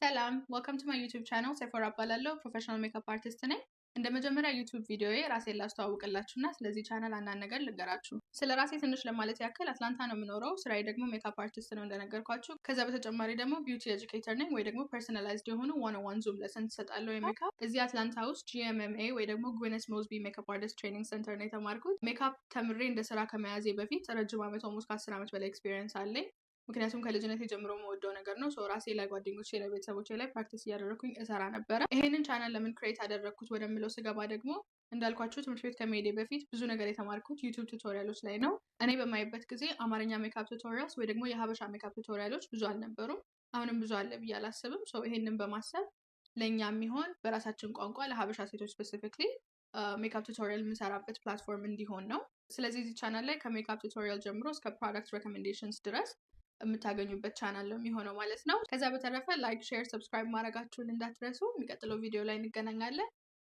ሰላም welcome to my YouTube channel ሰይፎራ እባላለሁ ፕሮፌሽናል ሜካፕ አርቲስት ነኝ። እንደ መጀመሪያ ዩቲዩብ ቪዲዮዬ ራሴን ላስተዋውቅላችሁና ስለዚህ ቻናል አንዳንድ ነገር ልንገራችሁ። ስለ ራሴ ትንሽ ለማለት ያክል አትላንታ ነው የምኖረው። ስራዬ ደግሞ ሜካፕ አርቲስት ነው እንደነገርኳችሁ። ከዛ በተጨማሪ ደግሞ ቢዩቲ ኤጁኬተር ነኝ ወይ ደግሞ ፐርሰናላይዝድ የሆኑ 101 ዙም ለሰን ትሰጣለሁ የሜካፕ እዚህ አትላንታ ውስጥ GMMA ወይ ደግሞ ጉዊነስ ሞዝቢ ሜካፕ አርቲስት ትሬኒንግ ሴንተር ነው የተማርኩት። ሜካፕ ተምሬ እንደ ስራ ከመያዜ በፊት ረጅም ዓመት ኦልሞስት ከ10 ዓመት በላይ ኤክስፒሪየንስ አለኝ። ምክንያቱም ከልጅነቴ ጀምሮ የምወደው ነገር ነው። ራሴ ላይ ጓደኞቼ ላይ ቤተሰቦቼ ላይ ፕራክቲስ እያደረኩኝ እሰራ ነበረ። ይሄንን ቻናል ለምን ክሬት አደረኩት ወደሚለው ስገባ ደግሞ እንዳልኳችሁ ትምህርት ቤት ከመሄዴ በፊት ብዙ ነገር የተማርኩት ዩቲዩብ ቱቶሪያሎች ላይ ነው። እኔ በማይበት ጊዜ አማርኛ ሜካፕ ቱቶሪያልስ ወይ ደግሞ የሀበሻ ሜካፕ ቱቶሪያሎች ብዙ አልነበሩም። አሁንም ብዙ አለ ብዬ አላስብም። ይሄንን በማሰብ ለእኛ የሚሆን በራሳችን ቋንቋ ለሀበሻ ሴቶች ስፔሲፊክሊ ሜካፕ ቱቶሪያል የምሰራበት ፕላትፎርም እንዲሆን ነው። ስለዚህ እዚህ ቻናል ላይ ከሜካፕ ቱቶሪያል ጀምሮ እስከ ፕሮዳክት ሬኮሜንዴሽንስ ድረስ የምታገኙበት ቻናል ነው የሚሆነው ማለት ነው። ከዛ በተረፈ ላይክ፣ ሼር፣ ሰብስክራይብ ማድረጋችሁን እንዳትረሱ። የሚቀጥለው ቪዲዮ ላይ እንገናኛለን።